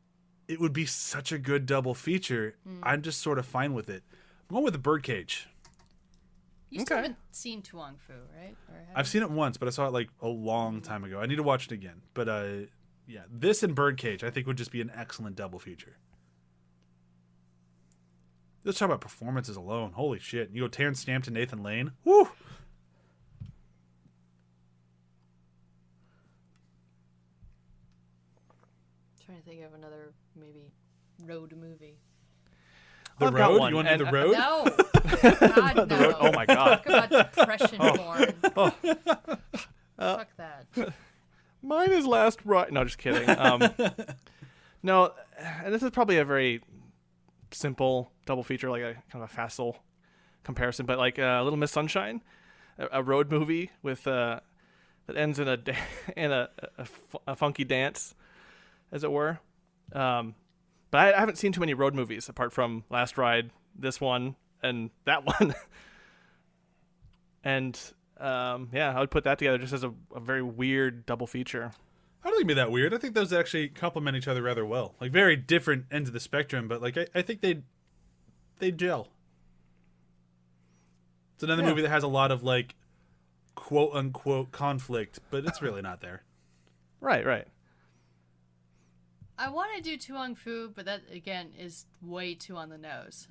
it would be such a good double feature. I'm just sort of fine with it. I'm going with the Birdcage. You still haven't seen Tuong Fu, right? Or have I've you? seen it once, but I saw it like a long time ago. I need to watch it again. But yeah, this and Birdcage I think would just be an excellent double feature. Let's talk about performances alone. Holy shit. You go Terrence Stamp to Nathan Lane. Woo! Trying to think of another maybe road movie. The I've got Road? one, You want to do and The Road? No, God, no. Road? Oh my God. Talk about depression porn. Fuck that. Mine is Last Ride. No, just kidding. No, and this is probably a very simple double feature, like a kind of a facile comparison, but like Little Miss Sunshine, a road movie with that ends in a funky dance, as it were. But I haven't seen too many road movies apart from Last Ride, this one, and that one. And yeah, I would put that together just as a very weird double feature. I don't think it'd be that weird. I think those actually complement each other rather well. Like very different ends of the spectrum, but like I think they gel. It's another movie that has a lot of like quote unquote conflict, but it's really not there. Right. I want to do Tuong Fu, but that again is way too on the nose.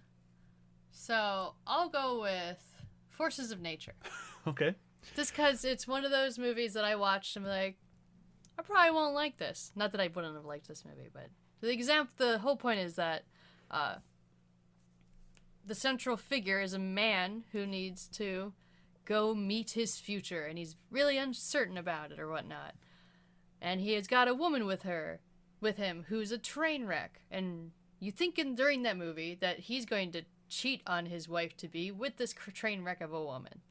So I'll go with Forces of Nature. Okay. Just because it's one of those movies that I watched and be like, I probably won't like this. Not that I wouldn't have liked this movie, but the whole point is that the central figure is a man who needs to go meet his future, and he's really uncertain about it or whatnot. And he has got a woman with him who's a train wreck, and you think during that movie that he's going to cheat on his wife-to-be with this train wreck of a woman.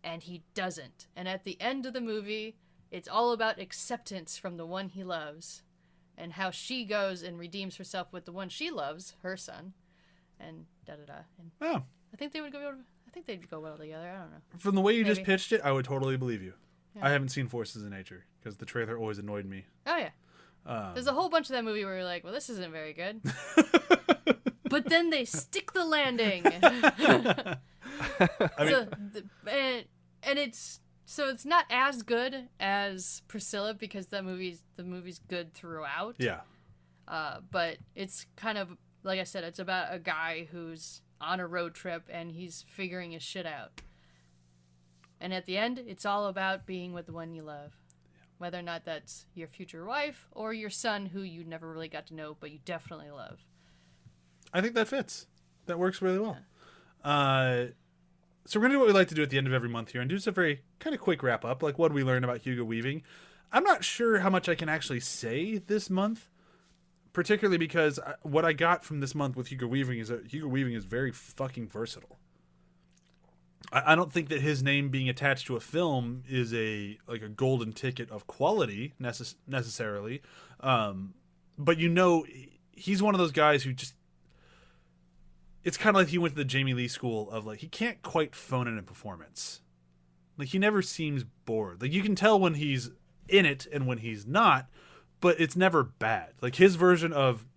And he doesn't. And at the end of the movie, it's all about acceptance from the one he loves, and how she goes and redeems herself with the one she loves, her son, and da-da-da. And Oh. I think they'd go well together. I don't know. From the way you just Maybe. pitched it, I would totally believe you. Yeah. I haven't seen Forces of Nature because the trailer always annoyed me. Oh, yeah. There's a whole bunch of that movie where you're like, well, this isn't very good. But then they stick the landing. So it's not as good as Priscilla because the movie's good throughout. Yeah. But it's kind of, like I said, it's about a guy who's on a road trip and he's figuring his shit out. And at the end, it's all about being with the one you love. Whether or not that's your future wife or your son who you never really got to know, but you definitely love. I think that fits. That works really well. So we're going to do what we like to do at the end of every month here and do just a very kind of quick wrap up. Like, what did we learn about Hugo Weaving? I'm not sure how much I can actually say this month, particularly because what I got from this month with Hugo Weaving is that Hugo Weaving is very fucking versatile. I don't think that his name being attached to a film is a golden ticket of quality necessarily. But he's one of those guys who just, it's kind of like he went to the Jamie Lee school of like, he can't quite phone in a performance. Like he never seems bored. Like you can tell when he's in it and when he's not, but it's never bad. Like his version of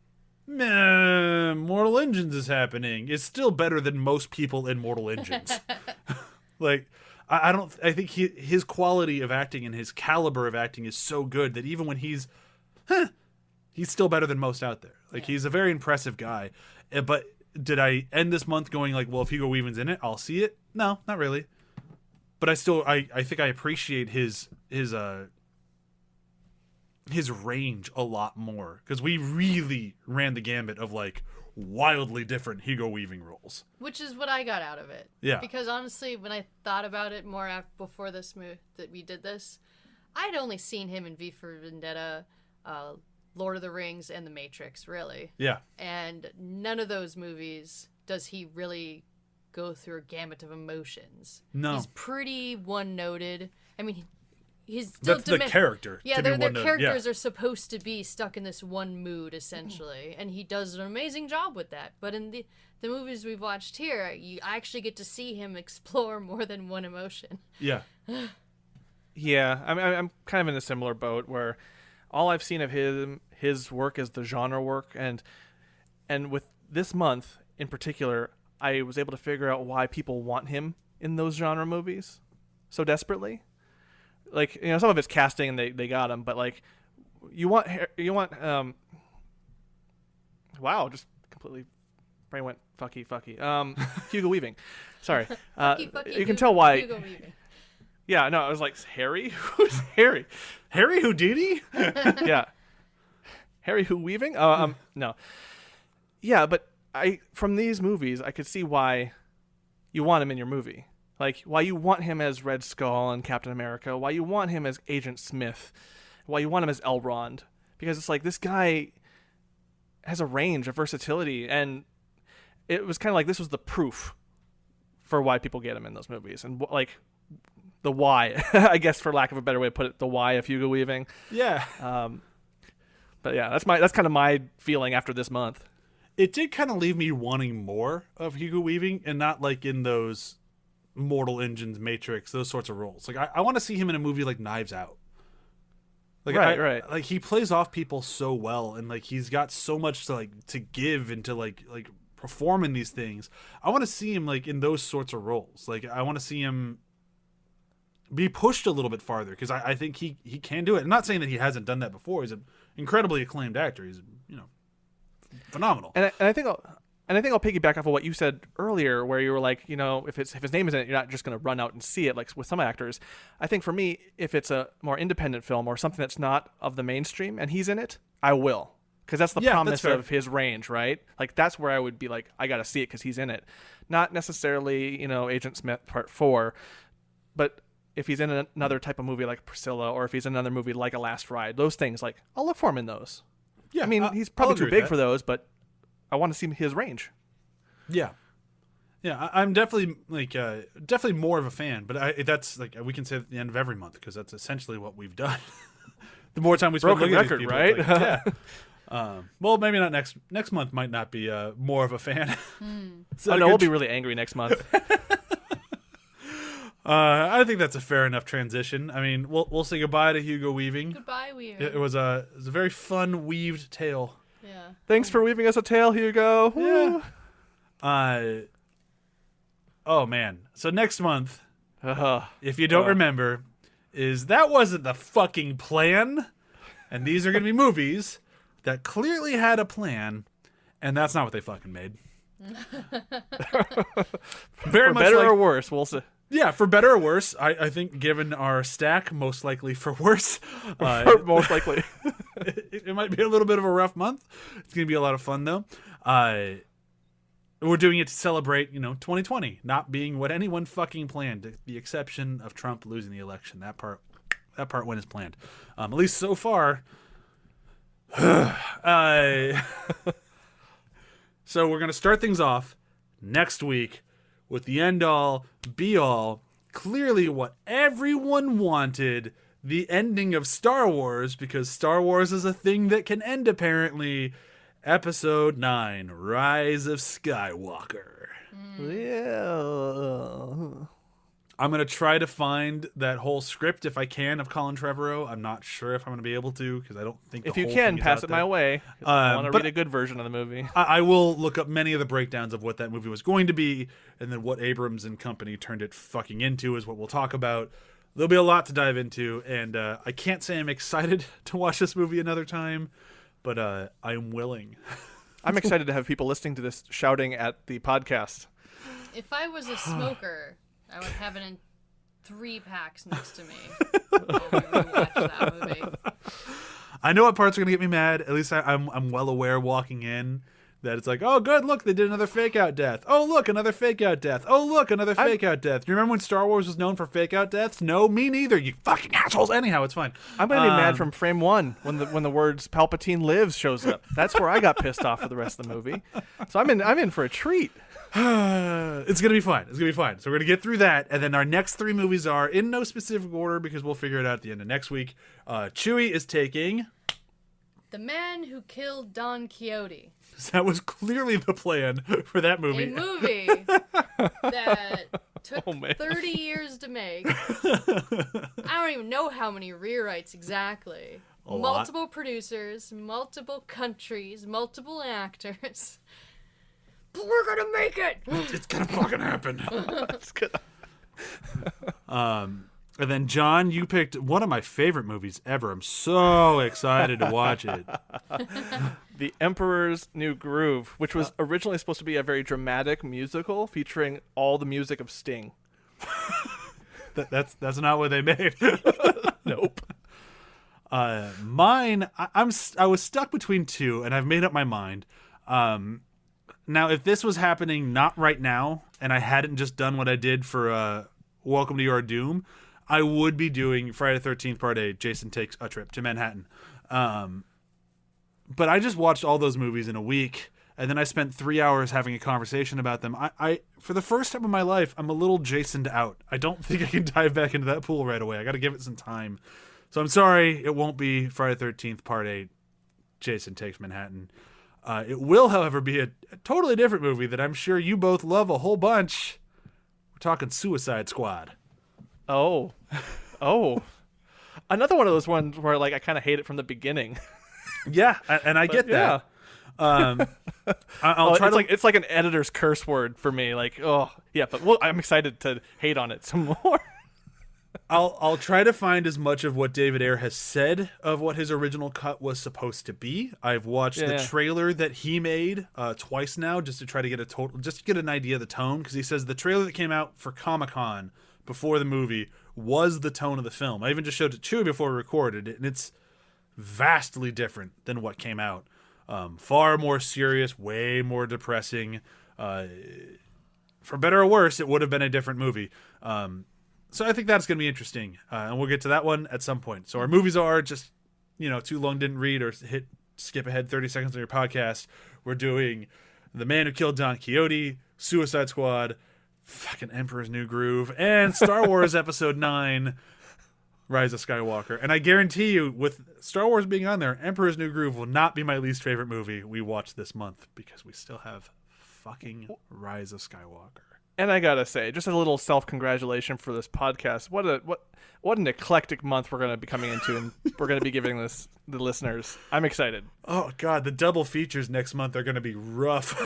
Mortal Engines is happening is still better than most people in Mortal Engines. Like I think his quality of acting and his caliber of acting is so good that even when he's still better than most out there. Like he's a very impressive guy. But did I end this month going like, well, if Hugo Weaving's in it, I'll see it? No, not really. But I think I appreciate his range a lot more because we really ran the gambit of like wildly different Hugo Weaving roles. Which is what I got out of it. Yeah. Because honestly, when I thought about it more before this move that we did this, I'd only seen him in V for Vendetta, Lord of the Rings, and The Matrix, really. Yeah. And none of those movies does he really go through a gamut of emotions. No. He's pretty one-noted. I mean, he's still That's the character. Yeah, to be their one-noted. characters are supposed to be stuck in this one mood, essentially, and he does an amazing job with that. But in the movies we've watched here, you actually get to see him explore more than one emotion. Yeah. Yeah, I'm kind of in a similar boat where all I've seen of his work is the genre work, and with this month in particular, I was able to figure out why people want him in those genre movies so desperately. Like, you know, some of it's casting and they got him, but like wow, just completely brain went fucky. Hugo Weaving. Sorry. You can tell why. Hugo Weaving. Yeah, no, I was like, Harry? Who's Harry? Harry Houdini? Yeah. Harry Who Weaving? No. Yeah, but from these movies, I could see why you want him in your movie. Like, why you want him as Red Skull and Captain America, why you want him as Agent Smith, why you want him as Elrond. Because it's like, this guy has a range of versatility, and it was kind of like this was the proof for why people get him in those movies. And, like, the why, I guess, for lack of a better way to put it, the why of Hugo Weaving. Yeah. But yeah, that's kind of my feeling after this month. It did kind of leave me wanting more of Hugo Weaving, and not like in those Mortal Engines, Matrix, those sorts of roles. Like I want to see him in a movie like Knives Out. Like right. Like he plays off people so well, and like he's got so much to give and to like perform in these things. I want to see him like in those sorts of roles. Like I want to see him be pushed a little bit farther, because I think he can do it. I'm not saying that he hasn't done that before. He's an incredibly acclaimed actor. He's phenomenal. And I think I'll piggyback off of what you said earlier, where you were like, you know, if his name is in it, you're not just going to run out and see it like with some actors. I think for me, if it's a more independent film or something that's not of the mainstream and he's in it, I will, because that's the promise of his range, right? Like that's where I would be like, I got to see it because he's in it, not necessarily, you know, Agent Smith Part 4, but if he's in another type of movie like Priscilla, or if he's in another movie like A Last Ride, those things, like I'll look for him in those. Yeah, I mean, he's probably too big for those, but I want to see his range. Yeah, I'm definitely definitely more of a fan. But that's like we can say at the end of every month, because that's essentially what we've done. The more time we spend Broken looking record, at these people, right? like, yeah. Well, maybe not next month. Might not be more of a fan. So no, we'll be really angry next month. I think that's a fair enough transition. I mean, we'll say goodbye to Hugo Weaving. Goodbye, Weaving. It was a very fun weaved tale. Yeah. Thanks for weaving us a tale, Hugo. Yeah. Oh man. So next month, if you don't remember, that wasn't the fucking plan, and these are going to be movies that clearly had a plan, and that's not what they fucking made. Very much better or worse, we'll see. Yeah, for better or worse. I think given our stack, most likely for worse. Most likely. It might be a little bit of a rough month. It's going to be a lot of fun, though. We're doing it to celebrate, 2020 not being what anyone fucking planned, with the exception of Trump losing the election. That part went as planned. At least so far. So we're going to start things off next week with the end-all, be-all, clearly what everyone wanted, the ending of Star Wars, because Star Wars is a thing that can end, apparently. Episode 9, Rise of Skywalker. Yeah. I'm going to try to find that whole script if I can of Colin Trevorrow. I'm not sure if I'm going to be able to, because I don't think if you can, pass it my way. I want to read a good version of the movie. I will look up many of the breakdowns of what that movie was going to be, and then what Abrams and company turned it fucking into is what we'll talk about. There'll be a lot to dive into, and I can't say I'm excited to watch this movie another time, but I am willing. I'm excited to have people listening to this shouting at the podcast. If I was a smoker, I would have it in 3 packs next to me while we rewatch that movie. I know what parts are going to get me mad. At least I'm well aware walking in that it's like, oh, good, look, they did another fake-out death. Oh, look, another fake-out death. Oh, look, another fake-out death. Do you remember when Star Wars was known for fake-out deaths? No, me neither, you fucking assholes. Anyhow, it's fine. I'm going to be mad from frame 1 when the words Palpatine lives shows up. That's where I got pissed off for the rest of the movie. So I'm in for a treat. It's gonna be fine. It's gonna be fine. So we're gonna get through that, and then our next 3 movies are in no specific order because we'll figure it out at the end of next week. Chewy is taking. The Man Who Killed Don Quixote. That was clearly the plan for that movie. A movie that took 30 years to make. I don't even know how many rewrites exactly. Multiple producers, multiple countries, multiple actors. But we're gonna make it! It's gonna fucking happen. It's gonna... And then John, you picked one of my favorite movies ever. I'm so excited to watch it. The Emperor's New Groove, which was originally supposed to be a very dramatic musical featuring all the music of Sting. That's not what they made. Nope. Mine, I was stuck between 2, and I've made up my mind. Now, if this was happening not right now, and I hadn't just done what I did for Welcome to Your Doom, I would be doing Friday the 13th Part 8, Jason Takes a Trip to Manhattan. But I just watched all those movies in a week, and then I spent 3 hours having a conversation about them. I for the first time in my life, I'm a little Jasoned out. I don't think I can dive back into that pool right away. I got to give it some time. So I'm sorry, it won't be Friday the 13th Part 8, Jason Takes Manhattan. It will, however, be a totally different movie that I'm sure you both love a whole bunch. We're talking Suicide Squad. Oh. Another one of those ones where like I kind of hate it from the beginning. Yeah, and I get that. I'll try it's like an editor's curse word for me. Like, oh yeah, but I'm excited to hate on it some more. I'll try to find as much of what David Ayer has said of what his original cut was supposed to be. I've watched the trailer that he made twice now just to try to get just to get an idea of the tone, because he says the trailer that came out for Comic-Con before the movie was the tone of the film. I even just showed it to Chewy before we recorded it, and it's vastly different than what came out. Far more serious, way more depressing. For better or worse, it would have been a different movie. So I think that's going to be interesting, and we'll get to that one at some point. So our movies are just, too long didn't read or skip ahead 30 seconds on your podcast. We're doing The Man Who Killed Don Quixote, Suicide Squad, fucking Emperor's New Groove, and Star Wars Episode 9, Rise of Skywalker. And I guarantee you, with Star Wars being on there, Emperor's New Groove will not be my least favorite movie we watched this month, because we still have fucking Rise of Skywalker. And I gotta say, just a little self-congratulation for this podcast. What an eclectic month we're gonna be coming into, and we're gonna be giving the listeners. I'm excited. Oh God, the double features next month are gonna be rough.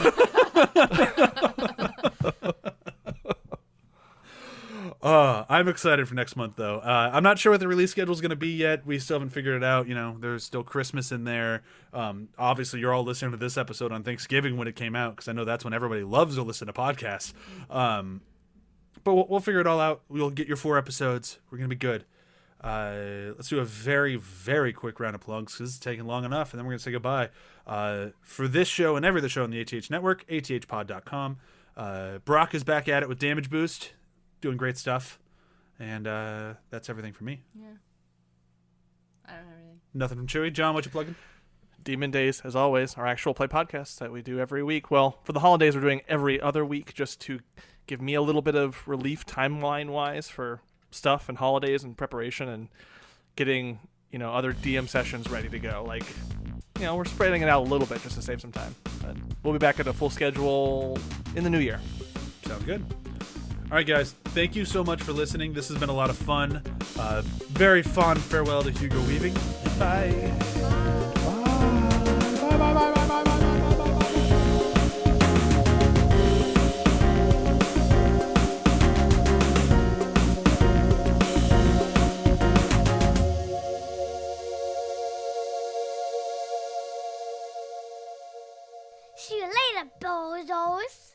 I'm excited for next month, though. I'm not sure what the release schedule is going to be yet. We still haven't figured it out. There's still Christmas in there. Obviously, you're all listening to this episode on Thanksgiving when it came out, because I know that's when everybody loves to listen to podcasts. But we'll figure it all out. We'll get your 4 episodes. We're going to be good. Let's do a very, very quick round of plugs, because it's taking long enough, and then we're going to say goodbye. For this show and every other show on the ATH Network, athpod.com. Brock is back at it with Damage Boost, doing great stuff, and that's everything for me. Yeah, I don't have anything. Nothing from Chewy. John, what you plugging? Demon Days, as always, our actual play podcast that we do every week. Well, for the holidays, we're doing every other week, just to give me a little bit of relief timeline-wise for stuff and holidays and preparation, and getting other DM sessions ready to go. Like, we're spreading it out a little bit just to save some time. But we'll be back at a full schedule in the new year. Sounds good. All right, guys, thank you so much for listening. This has been a lot of fun. Very fond farewell to Hugo Weaving. Bye. See you later, bozos.